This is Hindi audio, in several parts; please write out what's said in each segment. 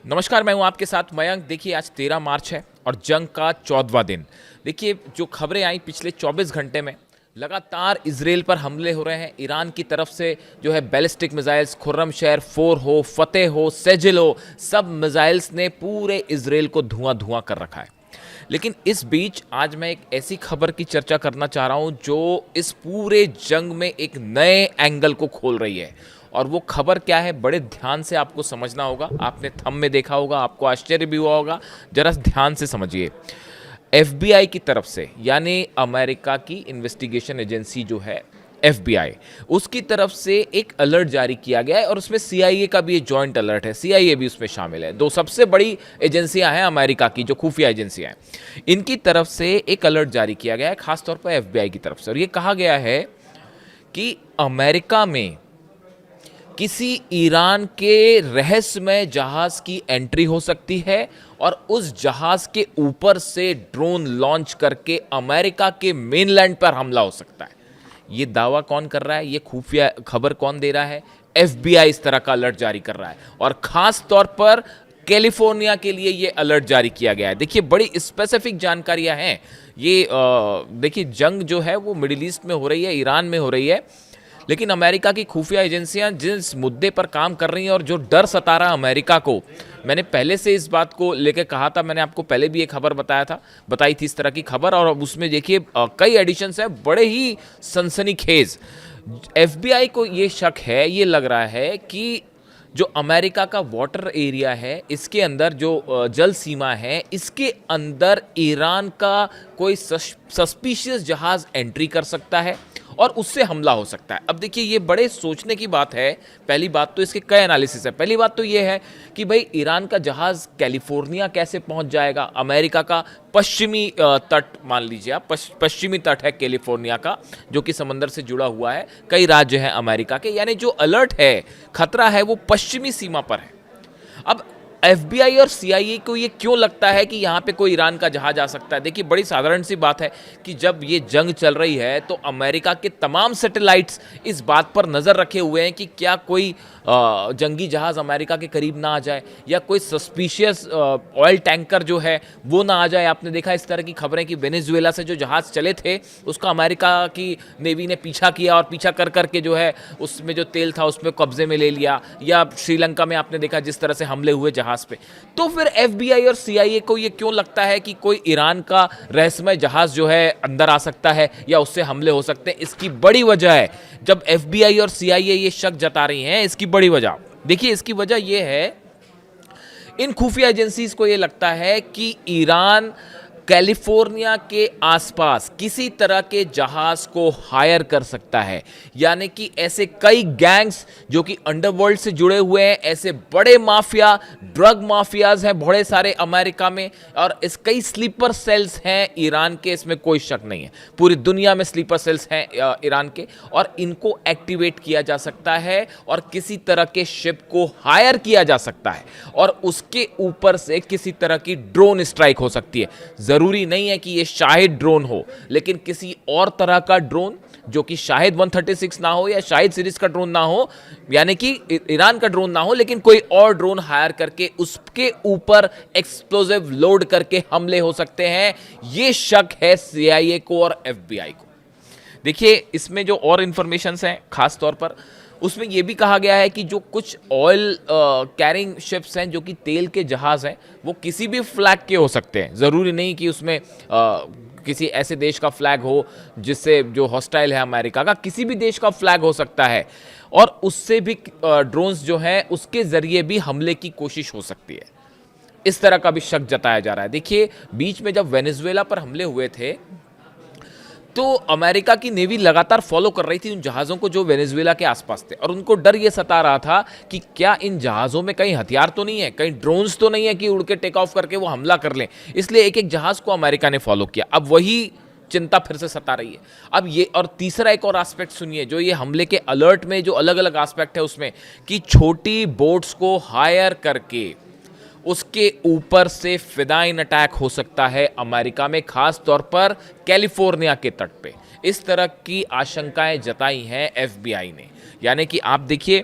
नमस्कार, मैं हूं आपके साथ मयंक। देखिए, आज 13 मार्च है और जंग का 14वां दिन। देखिए, जो खबरें आई पिछले 24 घंटे में, लगातार इजराइल पर हमले हो रहे हैं। ईरान की तरफ से जो है बैलिस्टिक मिसाइल्स, खुर्रमशहर 4 हो, फतेह हो, सेजिल हो, सब मिसाइल्स ने पूरे इजराइल को धुआं धुआं कर रखा है। लेकिन इस बीच आज मैं एक ऐसी खबर की चर्चा करना चाह रहा हूं जो इस पूरे जंग में एक नए एंगल को खोल रही है। और वो खबर क्या है, बड़े ध्यान से आपको समझना होगा। आपने थंब में देखा होगा, आपको आश्चर्य भी हुआ होगा। जरा ध्यान से समझिए। एफबीआई की तरफ से, यानी अमेरिका की इन्वेस्टिगेशन एजेंसी जो है एफबीआई, उसकी तरफ से एक अलर्ट जारी किया गया है और उसमें सीआईए का भी एक जॉइंट अलर्ट है। सीआईए भी उसमें शामिल है। दो सबसे बड़ी एजेंसियां हैं अमेरिका की, जो खुफिया एजेंसियां हैं। इनकी तरफ से एक अलर्ट जारी किया गया है, खासतौर पर एफबीआई की तरफ से। और ये कहा गया है कि अमेरिका में किसी ईरान के रहस्यमय जहाज की एंट्री हो सकती है और उस जहाज के ऊपर से ड्रोन लॉन्च करके अमेरिका के मेनलैंड पर हमला हो सकता है। ये दावा कौन कर रहा है, ये खुफिया खबर कौन दे रहा है? एफबीआई इस तरह का अलर्ट जारी कर रहा है और खास तौर पर कैलिफोर्निया के लिए ये अलर्ट जारी किया गया है। देखिए, बड़ी स्पेसिफिक जानकारियां हैं ये। देखिए, जंग जो है वो मिडिल ईस्ट में हो रही है, ईरान में हो रही है, लेकिन अमेरिका की खुफिया एजेंसियां जिस मुद्दे पर काम कर रही हैं और जो डर सता रहा अमेरिका को, मैंने पहले से इस बात को लेकर कहा था। मैंने आपको पहले भी एक खबर बताई थी इस तरह की खबर, और उसमें देखिए कई एडिशंस हैं, बड़े ही सनसनीखेज। एफबीआई को ये शक है, ये लग रहा है कि जो अमेरिका का वाटर एरिया है, इसके अंदर जो जल सीमा है, इसके अंदर ईरान का कोई सस्पिशियस जहाज एंट्री कर सकता है और उससे हमला हो सकता है। अब देखिए, ये बड़े सोचने की बात है। पहली बात तो इसके कई एनालिसिस है। पहली बात तो ये है कि भाई, ईरान का जहाज कैलिफोर्निया कैसे पहुंच जाएगा? अमेरिका का पश्चिमी तट, मान लीजिए आप, पश्चिमी तट है कैलिफोर्निया का, जो कि समंदर से जुड़ा हुआ है। कई राज्य हैं अमेरिका के, यानी जो अलर्ट है, खतरा है, वो पश्चिमी सीमा पर है। अब एफबीआई और सीआईए को ये क्यों लगता है कि यहाँ पे कोई ईरान का जहाज आ सकता है? देखिए, बड़ी साधारण सी बात है कि जब ये जंग चल रही है तो अमेरिका के तमाम सैटेलाइट्स इस बात पर नज़र रखे हुए हैं कि क्या कोई जंगी जहाज़ अमेरिका के करीब ना आ जाए, या कोई सस्पिशियस ऑयल टैंकर जो है वो ना आ जाए। आपने देखा इस तरह की खबरें कि वेनेजुएला से जो जहाज़ चले थे, उसका अमेरिका की नेवी ने पीछा किया और पीछा कर करके जो है उसमें जो तेल था उसमें कब्जे में ले लिया। या श्रीलंका में आपने देखा जिस तरह से हमले हुए जहाज़ पे। तो फिर एफबीआई और सीआईए को ये क्यों लगता है कि कोई ईरान का रहस्यमय जहाज़ जो है अंदर आ सकता है या उससे हमले हो सकते हैं? इसकी बड़ी वजह है, जब एफबीआई और सीआईए ये शक जता रही हैं, इसकी बड़ी वजह देखिए, इसकी वजह यह है, इन खुफिया एजेंसीज को यह लगता है कि ईरान कैलिफोर्निया के आसपास किसी तरह के जहाज को हायर कर सकता है। यानी कि ऐसे कई गैंग्स जो कि अंडरवर्ल्ड से जुड़े हुए हैं, ऐसे बड़े माफिया, ड्रग माफियाज हैं बड़े सारे अमेरिका में, और इस कई स्लीपर सेल्स हैं ईरान के, इसमें कोई शक नहीं है। पूरी दुनिया में स्लीपर सेल्स हैं ईरान के, और इनको एक्टिवेट किया जा सकता है और किसी तरह के शिप को हायर किया जा सकता है और उसके ऊपर से किसी तरह की ड्रोन स्ट्राइक हो सकती है। जरूरी नहीं है कि ये शाहिद ड्रोन हो, लेकिन किसी और तरह का ड्रोन जो कि शाहिद 136 ना हो या शाहिद सीरीज का ड्रोन ना हो, यानी कि ईरान का ड्रोन ना हो, लेकिन कोई और ड्रोन हायर करके उसके ऊपर एक्सप्लोजिव लोड करके हमले हो सकते हैं। ये शक है सीआईए को और एफबीआई को। देखिए, इसमें जो और इंफॉर्मेशंस हैं, खास तौर पर उसमें यह भी कहा गया है कि जो कुछ ऑयल कैरिंग शिप्स हैं, जो कि तेल के जहाज़ हैं, वो किसी भी फ्लैग के हो सकते हैं। ज़रूरी नहीं कि उसमें किसी ऐसे देश का फ्लैग हो जिससे जो हॉस्टाइल है अमेरिका का, किसी भी देश का फ्लैग हो सकता है, और उससे भी ड्रोन्स जो हैं उसके ज़रिए भी हमले की कोशिश हो सकती है। इस तरह का भी शक जताया जा रहा है। देखिए, बीच में जब वेनेजुएला पर हमले हुए थे तो अमेरिका की नेवी लगातार फॉलो कर रही थी उन जहाज़ों को जो वेनेजुएला के आसपास थे, और उनको डर ये सता रहा था कि क्या इन जहाज़ों में कहीं हथियार तो नहीं है, कहीं ड्रोन्स तो नहीं है कि उड़ के टेक ऑफ करके वो हमला कर लें। इसलिए एक एक जहाज़ को अमेरिका ने फॉलो किया। अब वही चिंता फिर से सता रही है। अब ये, और तीसरा एक और एस्पेक्ट सुनिए, जो ये हमले के अलर्ट में जो अलग अलग एस्पेक्ट है उसमें, कि छोटी बोट्स को हायर करके उसके ऊपर से फिदाइन अटैक हो सकता है अमेरिका में, खास तौर पर कैलिफोर्निया के तट पे। इस तरह की आशंकाएं जताई हैं एफबीआई ने। यानी कि आप देखिए,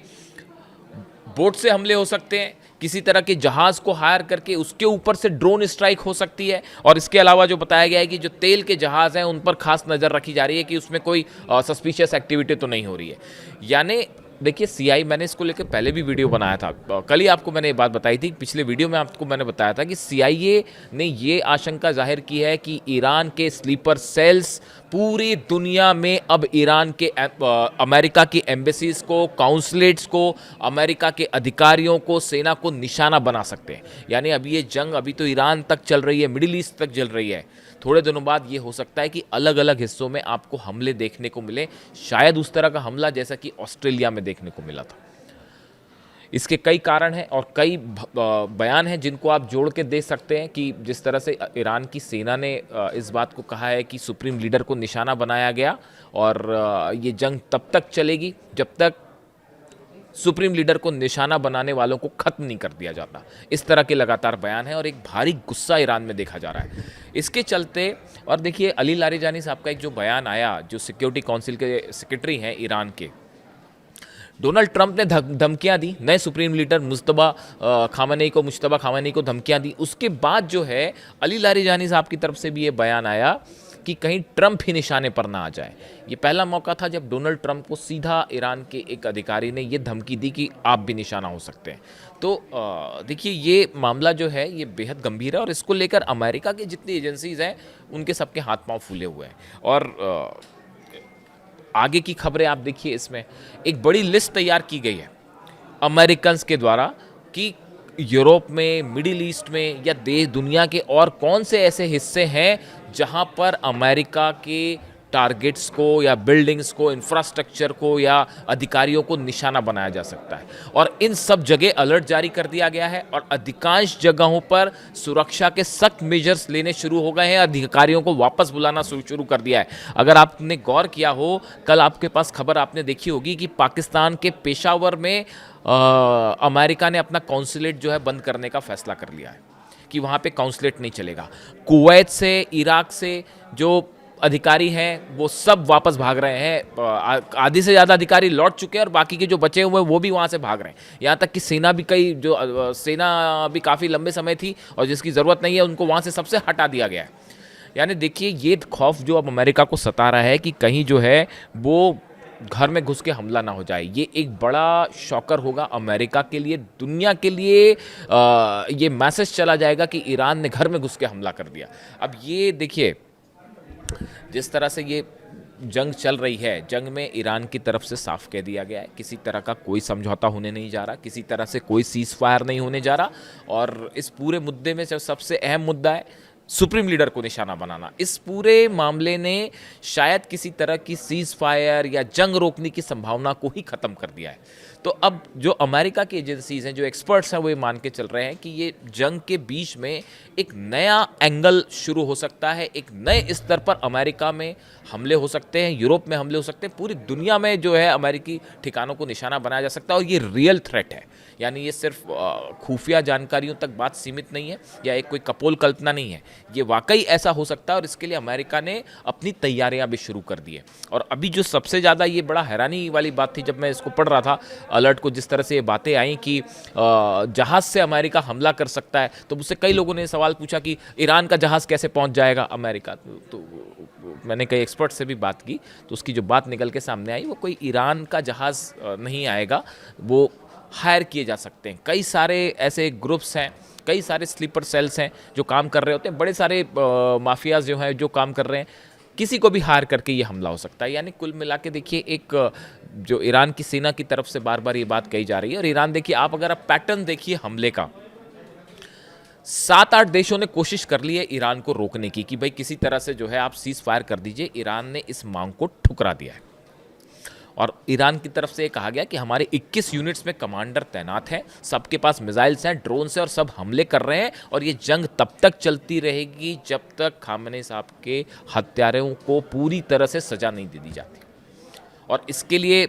बोट से हमले हो सकते हैं, किसी तरह के जहाज़ को हायर करके उसके ऊपर से ड्रोन स्ट्राइक हो सकती है। और इसके अलावा जो बताया गया है कि जो तेल के जहाज़ हैं उन पर खास नज़र रखी जा रही है कि उसमें कोई सस्पिशियस एक्टिविटी तो नहीं हो रही है। यानी देखिए सीआई, मैंने इसको लेकर पहले भी वीडियो बनाया था, कल ही आपको मैंने ये बात बताई थी, पिछले वीडियो में आपको मैंने बताया था कि सीआईए ने ये आशंका जाहिर की है कि ईरान के स्लीपर सेल्स पूरी दुनिया में अब ईरान के अमेरिका की एम्बेसीज को, काउंसलेट्स को, अमेरिका के अधिकारियों को, सेना को निशाना बना सकते हैं। यानी अब ये जंग अभी तो ईरान तक चल रही है, मिडिल ईस्ट तक चल रही है, थोड़े दिनों बाद ये हो सकता है कि अलग अलग हिस्सों में आपको हमले देखने को मिले, शायद उस तरह का हमला जैसा कि ऑस्ट्रेलिया में देखने को मिला था। इसके कई कारण हैं और कई बयान हैं जिनको आप जोड़ के देख सकते हैं कि जिस तरह से ईरान की सेना ने इस बात को कहा है कि सुप्रीम लीडर को निशाना बनाया गया और ये जंग तब तक चलेगी जब तक सुप्रीम लीडर को निशाना बनाने वालों को खत्म नहीं कर दिया जाता। इस तरह के लगातार बयान है और एक भारी गुस्सा ईरान में देखा जा रहा है इसके चलते। और देखिए अली लारिजानी साहब का एक जो बयान आया, जो सिक्योरिटी काउंसिल के सेक्रेटरी हैं ईरान के, डोनाल्ड ट्रंप ने धमकियां दी नए सुप्रीम लीडर मुश्तबा खामेनेई को धमकियां दी। उसके बाद जो है अली लारिजानी साहब की तरफ से भी ये बयान आया कि कहीं ट्रंप ही निशाने पर ना आ जाए। ये पहला मौका था जब डोनाल्ड ट्रंप को सीधा ईरान के एक अधिकारी ने ये धमकी दी कि आप भी निशाना हो सकते हैं। तो देखिए ये मामला जो है ये बेहद गंभीर है और इसको लेकर अमेरिका की जितनी एजेंसीज हैं उनके सबके हाथ पांव फूले हुए हैं। और आगे की खबरें आप देखिए, इसमें एक बड़ी लिस्ट तैयार की गई है अमेरिकन्स के द्वारा कि यूरोप में, मिडिल ईस्ट में या दुनिया के और कौन से ऐसे हिस्से हैं जहां पर अमेरिका के टारगेट्स को या बिल्डिंग्स को, इंफ्रास्ट्रक्चर को या अधिकारियों को निशाना बनाया जा सकता है। और इन सब जगह अलर्ट जारी कर दिया गया है और अधिकांश जगहों पर सुरक्षा के सख्त मेजर्स लेने शुरू हो गए हैं, अधिकारियों को वापस बुलाना शुरू कर दिया है। अगर आपने गौर किया हो, कल आपके पास खबर आपने देखी होगी कि पाकिस्तान के पेशावर में अमेरिका ने अपना कॉन्सुलेट जो है बंद करने का फैसला कर लिया है कि वहाँ पे कॉन्सुलेट नहीं चलेगा। कुवैत से, इराक से जो अधिकारी हैं वो सब वापस भाग रहे हैं। आधी से ज़्यादा अधिकारी लौट चुके हैं और बाकी के जो बचे हुए हैं वो भी वहाँ से भाग रहे हैं। यहाँ तक कि सेना भी काफ़ी लंबे समय थी और जिसकी ज़रूरत नहीं है उनको वहाँ से सबसे हटा दिया गया है। यानी देखिए ये खौफ जो अब अमेरिका को सता रहा है कि कहीं जो है वो घर में घुस के हमला ना हो जाए, ये एक बड़ा शॉकर होगा अमेरिका के लिए, दुनिया के लिए। ये मैसेज चला जाएगा कि ईरान ने घर में घुस के हमला कर दिया। अब ये देखिए जिस तरह से ये जंग चल रही है, जंग में ईरान की तरफ से साफ कह दिया गया है किसी तरह का कोई समझौता होने नहीं जा रहा, किसी तरह से कोई सीज फायर नहीं होने जा रहा। और इस पूरे मुद्दे में जो सबसे अहम मुद्दा है सुप्रीम लीडर को निशाना बनाना, इस पूरे मामले ने शायद किसी तरह की सीज फायर या जंग रोकने की संभावना को ही ख़त्म कर दिया है। तो अब जो अमेरिका की एजेंसीज हैं, जो एक्सपर्ट्स हैं, वो ये मान के चल रहे हैं कि ये जंग के बीच में एक नया एंगल शुरू हो सकता है, एक नए स्तर पर अमेरिका में हमले हो सकते हैं, यूरोप में हमले हो सकते हैं, पूरी दुनिया में जो है अमेरिकी ठिकानों को निशाना बनाया जा सकता है। और ये रियल थ्रेट है, यानी ये सिर्फ खुफिया जानकारियों तक बात सीमित नहीं है या एक कोई कपोल कल्पना नहीं है, ये वाकई ऐसा हो सकता है। और इसके लिए अमेरिका ने अपनी तैयारियां भी शुरू कर दी है। और अभी जो सबसे ज़्यादा ये बड़ा हैरानी वाली बात थी, जब मैं इसको पढ़ रहा था अलर्ट को, जिस तरह से ये बातें आई कि जहाज़ से अमेरिका हमला कर सकता है, तो मुझसे कई लोगों ने सवाल पूछा कि ईरान का जहाज़ कैसे पहुंच जाएगा अमेरिका। तो मैंने कई एक्सपर्ट से भी बात की, तो उसकी जो बात निकल के सामने आई, वो कोई ईरान का जहाज़ नहीं आएगा, वो हायर किए जा सकते हैं। कई सारे ऐसे ग्रुप्स हैं, कई सारे स्लीपर सेल्स हैं जो काम कर रहे होते हैं, बड़े सारे माफियाज जो हैं जो काम कर रहे हैं, किसी को भी हार करके ये हमला हो सकता है। यानी कुल मिला के देखिए एक जो ईरान की सेना की तरफ से बार बार ये बात कही जा रही है। और ईरान देखिए, आप अगर आप पैटर्न देखिए हमले का, 7-8 देशों ने कोशिश कर ली है ईरान को रोकने की कि भाई किसी तरह से जो है आप सीज फायर कर दीजिए। ईरान ने इस मांग को ठुकरा दिया है और ईरान की तरफ से कहा गया कि हमारे 21 यूनिट्स में कमांडर तैनात हैं, सबके पास मिसाइल्स हैं, ड्रोन्स हैं और सब हमले कर रहे हैं। और ये जंग तब तक चलती रहेगी जब तक खामेनेई साहब के हत्यारों को पूरी तरह से सजा नहीं दे दी जाती। और इसके लिए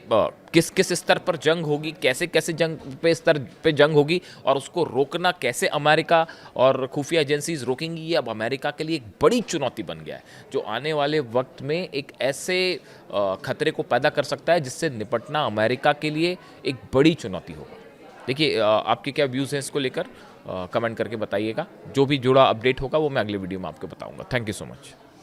किस किस स्तर पर जंग होगी, कैसे कैसे जंग पे स्तर पे जंग होगी और उसको रोकना कैसे अमेरिका और खुफिया एजेंसीज रोकेंगी, ये अब अमेरिका के लिए एक बड़ी चुनौती बन गया है, जो आने वाले वक्त में एक ऐसे खतरे को पैदा कर सकता है जिससे निपटना अमेरिका के लिए एक बड़ी चुनौती होगा। देखिए आपके क्या व्यूज़ हैं इसको लेकर, कमेंट करके बताइएगा। जो भी जुड़ा अपडेट होगा वो मैं अगले वीडियो में आपको बताऊंगा। Thank you so much.